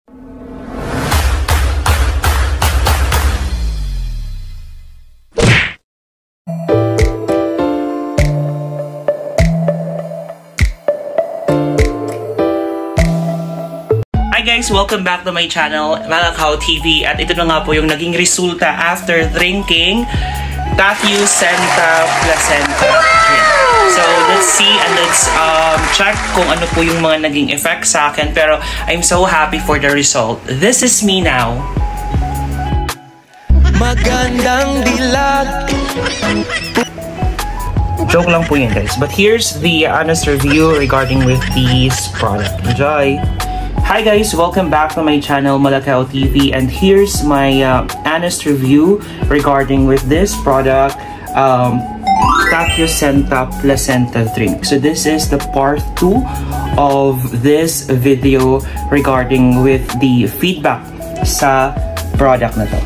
Hi guys! Welcome back to my channel, Malakaw TV. At ito na nga po yung naging resulta after drinking Tattoo Senta Placenta Drink. So, let's see and let's check kung ano po yung mga naging effects sa akin. Pero, I'm so happy for the result. This is me now. Magandang dilag. Joke lang po yun guys. But here's the honest review regarding with this product. Enjoy! Hi guys! Welcome back to my channel, Malakaw TV. And here's my honest review regarding with this product, Tattoo Senta Placenta Drink. So this is the part 2 of this video regarding with the feedback sa product na to.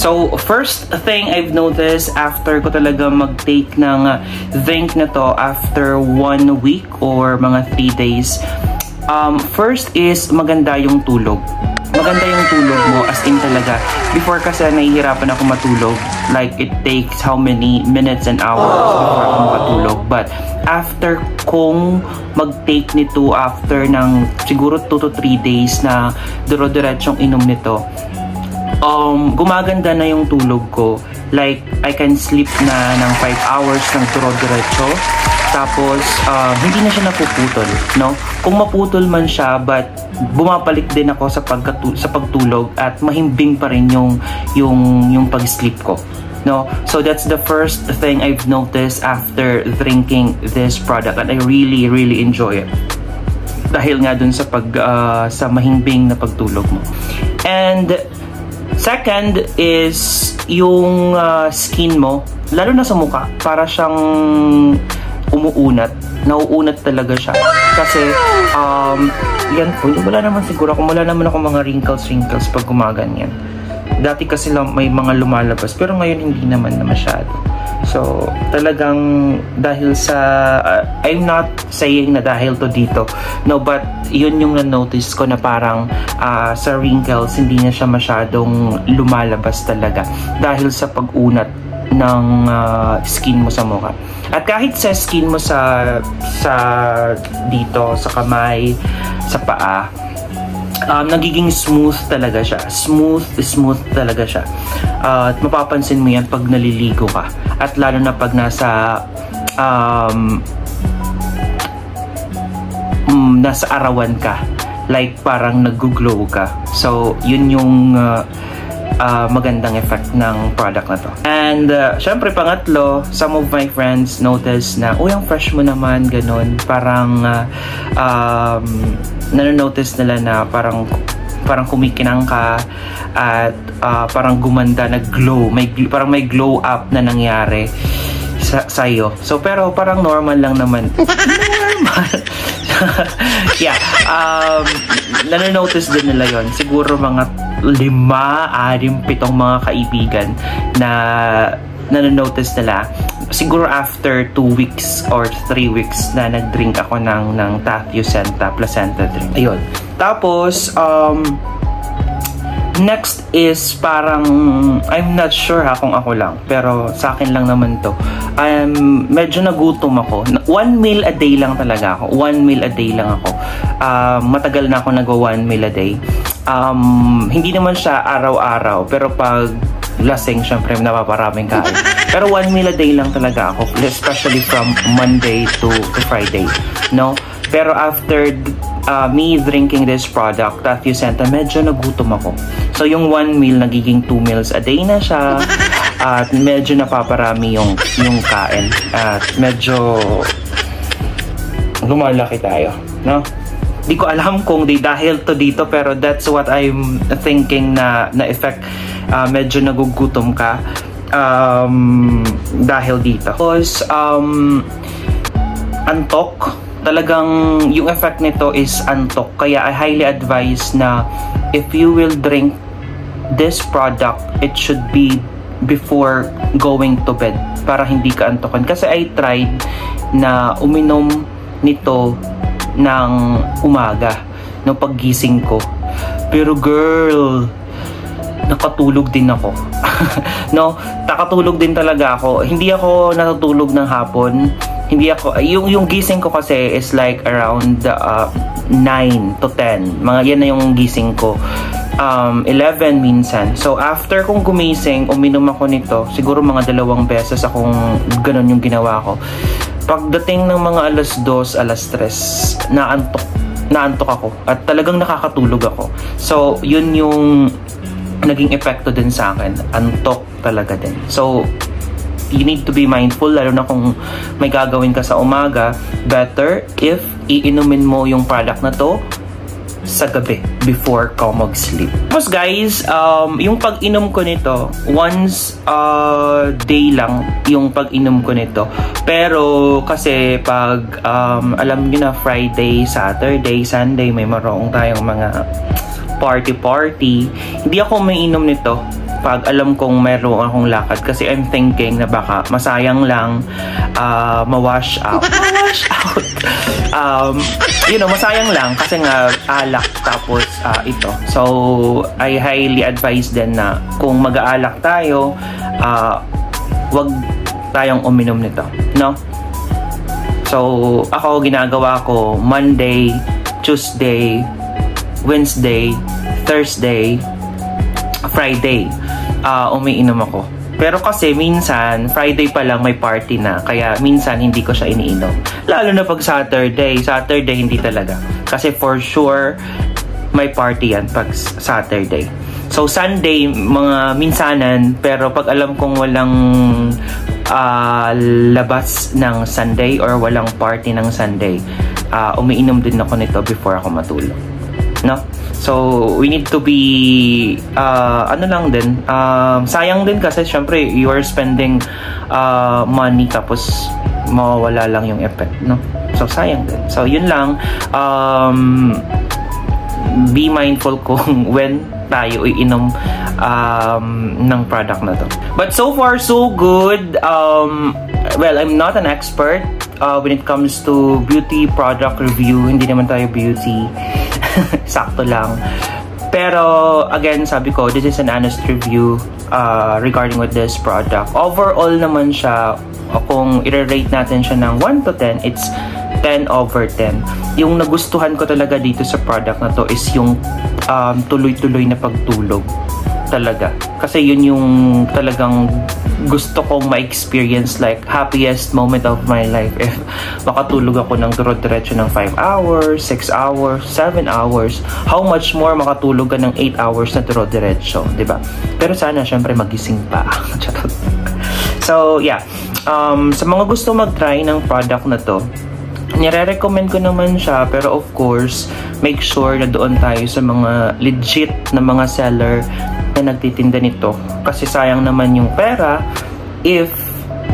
So, first thing I've noticed after ko talaga mag-take ng drink na to after 1 week or mga 3 days, first is maganda yung tulog. Maganda yung tulog mo, as in talaga. Before kasi nahihirapan ako matulog. Like, it takes how many minutes and hours before ako makatulog. But, after kong mag-take nito after ng siguro 2 to 3 days na duro-diretsong inom nito, gumaganda na yung tulog ko. Like, I can sleep na ng 5 hours ng duro-diretso. Tapos, hindi na siya napuputol, no? Kung maputol man siya, but bumabalik din ako sa pagtulog at mahimbing pa rin yung pag-sleep ko, no? So, that's the first thing I've noticed after drinking this product, and I really, really enjoy it. Dahil nga dun sa mahimbing na pagtulog mo. And second is yung skin mo, lalo na sa mukha, para siyang umuunat. Nauunat talaga siya. Kasi, yan po, wala naman siguro ako, wala naman ako mga wrinkles pag gumaganyan. Dati kasi lang may mga lumalabas, pero ngayon hindi naman na masyado. So, talagang dahil sa, I'm not saying na dahil to dito, no, but yun yung na-notice ko na parang sa wrinkles, hindi na siya masyadong lumalabas talaga. Dahil sa pag-unat ng skin mo sa mukha. At kahit sa skin mo sa dito, sa kamay, sa paa, nagiging smooth talaga siya. Smooth talaga siya. At mapapansin mo yan pag naliligo ka. At lalo na pag nasa nasa arawan ka. Like parang nag-glow ka. So, yun yung magandang effect ng product na to. And syempre pangatlo, some of my friends notice na, uy, ang fresh mo naman, ganun. Parang nanonotice nila na parang kumikinang ka at parang gumanda, nag-glow. Parang may glow up na nangyari sa'yo. So, pero parang normal lang naman. Normal. Yeah. Nanonotice din nila yon. Siguro mga 5, 6, 7 mga kaibigan na nanonotice nila. Siguro after 2 weeks or 3 weeks na nag-drink ako ng Tathusenta placenta drink. Ayun. Tapos, next is parang, I'm not sure kung ako lang, pero sa akin lang naman to. Medyo nagutom ako. 1 meal a day lang talaga ako. 1 meal a day lang ako. Matagal na ako nag-1 meal a day. Hindi naman siya araw-araw, pero pag lasing, syempre napaparaming kain. Pero 1 meal a day lang talaga ako, especially from Monday to Friday, no? Pero after me drinking this product, Tathusenta, medyo nagutom ako. So yung 1 meal nagiging 2 meals a day na siya. At medyo napaparami yung kain. At medyo lumalaki tayo, no? Di ko alam kung dahil to dito, pero that's what I'm thinking na effect. Medyo nagugutom ka dahil dito. Tapos antok. Talagang yung effect nito is antok. Kaya I highly advise na if you will drink this product, it should be before going to bed para hindi ka antokan. Kasi I tried na uminom nito ng umaga, ng paggising ko. Pero girl, nakatulog din ako. No, nakatulog din talaga ako. Hindi ako natutulog ng hapon. Hindi ako, yung gising ko kasi is like around 9 to 10. Mga yan na yung gising ko. 11 minsan. So after kong gumising, uminom ako nito. Siguro mga 2 beses akong ganun yung ginawa ko. Pagdating ng mga alas 2, alas 3, naantok ako. At talagang nakakatulog ako. So yun yung naging epekto din sa akin. Antok talaga din. So you need to be mindful, lalo na kung may gagawin ka sa umaga. Better if iinumin mo yung product na to sa gabi before ka mag-sleep. Tapos guys, yung pag-inom ko nito, once a day lang yung pag-inom ko nito. Pero kasi pag alam niyo na Friday, Saturday, Sunday, may maroong tayong mga party, hindi ako may inom nito pag alam kong meron akong lakad, kasi I'm thinking na baka masayang lang ma-wash out. Masayang lang kasi nga alak tapos ito. So I highly advise din na kung mag-aalak tayo, wag tayong uminom nito, no? So ako, ginagawa ko Monday, Tuesday, Wednesday, Thursday, Friday, umiinom ako. Pero kasi minsan, Friday pa lang may party na. Kaya minsan hindi ko siya iniinom. Lalo na pag Saturday. Saturday hindi talaga. Kasi for sure, may party yan pag Saturday. So Sunday, mga minsanan. Pero pag alam kong walang labas ng Sunday or walang party ng Sunday, umiinom din ako nito before ako matulog. No? So, we need to be, sayang din kasi syempre, you are spending money tapos mawawala lang yung effect, no? So, sayang din. So, yun lang. Be mindful kung when tayo iinom ng product na to. But so far, so good. Well, I'm not an expert when it comes to beauty product review. Hindi naman tayo beauty. Sakto lang. Pero, again, sabi ko, this is an honest review regarding with this product. Overall naman siya, kung i-rate natin siya ng 1 to 10, it's 10 over 10. Yung nagustuhan ko talaga dito sa product na to is yung tuloy-tuloy na pagtulog. Talaga. Kasi yun yung talagang gusto kong ma-experience, like happiest moment of my life if makatulog ako ng diretso ng 5 hours, 6 hours, 7 hours. How much more makatulog ka ng 8 hours na diretso, di ba? Pero sana syempre magising pa. So yeah, sa mga gusto mag-try ng product na to, nire-recommend ko naman siya, pero of course, make sure na doon tayo sa mga legit na mga seller na nagtitinda nito. Kasi sayang naman yung pera if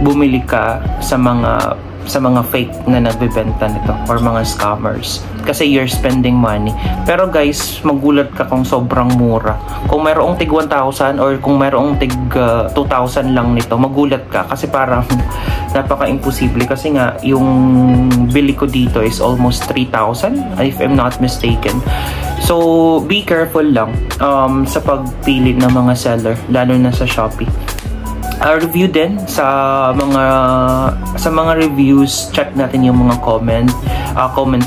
bumili ka sa mga fake na nagbebenta nito or mga scammers. Kasi you're spending money. Pero guys, magulat ka kung sobrang mura. Kung mayroong tig 1,000 or kung mayroong tig 2,000 lang nito, magulat ka. Kasi parang napaka-imposible. Kasi nga, yung bili ko dito is almost 3,000 if I'm not mistaken. So, be careful lang sa pagpili ng mga seller, lalo na sa Shopee. Review din sa mga reviews, check natin yung mga comment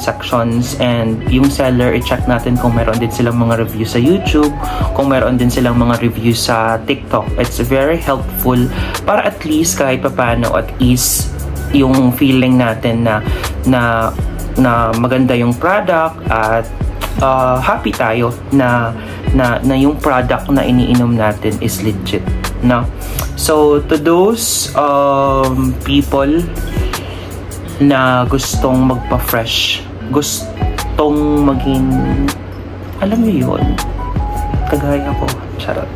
sections, and yung seller, i-check natin kung meron din silang mga reviews sa YouTube, kung meron din silang mga reviews sa TikTok. It's very helpful para at least kahit papaano at ease yung feeling natin na maganda yung product at happy tayo na yung product na iniinom natin is legit, no? So to those people na gustong magpa-fresh, gustong maging, alam niyo yun, kagaya ko, charot.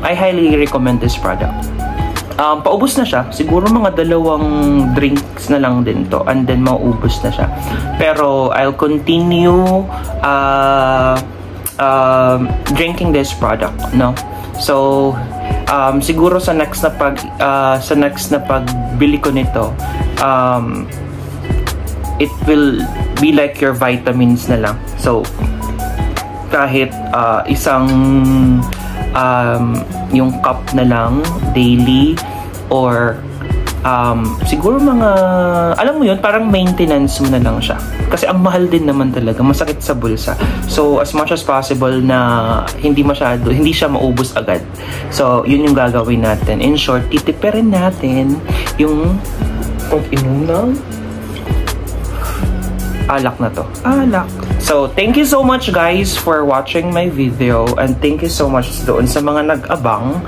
I highly recommend this product. Paubos na siya. Siguro mga 2 drinks na lang din to. And then, maubos na siya. Pero, I'll continue drinking this product, no? So, siguro sa next na pagbili ko nito, it will be like your vitamins na lang. So, kahit isang yung cup na lang daily, or siguro mga, alam mo yun, parang maintenance mo na lang siya. Kasi ang mahal din naman talaga, masakit sa bulsa. So, as much as possible na hindi siya maubos agad. So, yun yung gagawin natin. In short, titipirin natin yung pag-inom ng alak na to. Alak. So, thank you so much guys for watching my video, and thank you so much doon sa mga nag-abang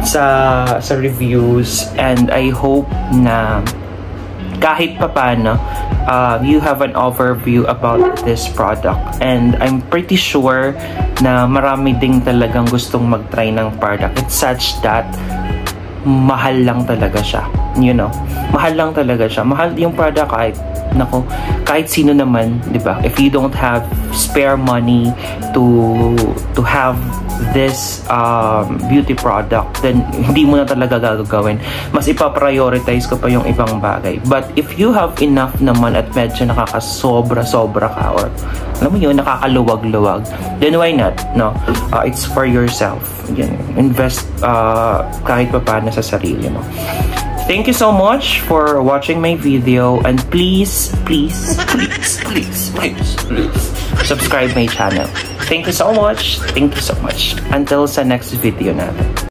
sa reviews, and I hope na kahit papano you have an overview about this product, and I'm pretty sure na marami ding talagang gustong mag-try ng product. It's such that mahal lang talaga siya, you know, mahal lang talaga siya. Mahal yung product kahit sino naman, di ba? If you don't have spare money to have this beauty product, then hindi mo na talaga gagawin. Mas ipaprioritize ko pa yung ibang bagay. But if you have enough naman at medyo nakakasobra-sobra ka, or alam mo yun, nakakaluwag-luwag, then why not? No? It's for yourself. Yan. Invest kahit pa paano sa sarili mo. Thank you so much for watching my video, and please subscribe my channel. Thank you so much. Until sa next video natin.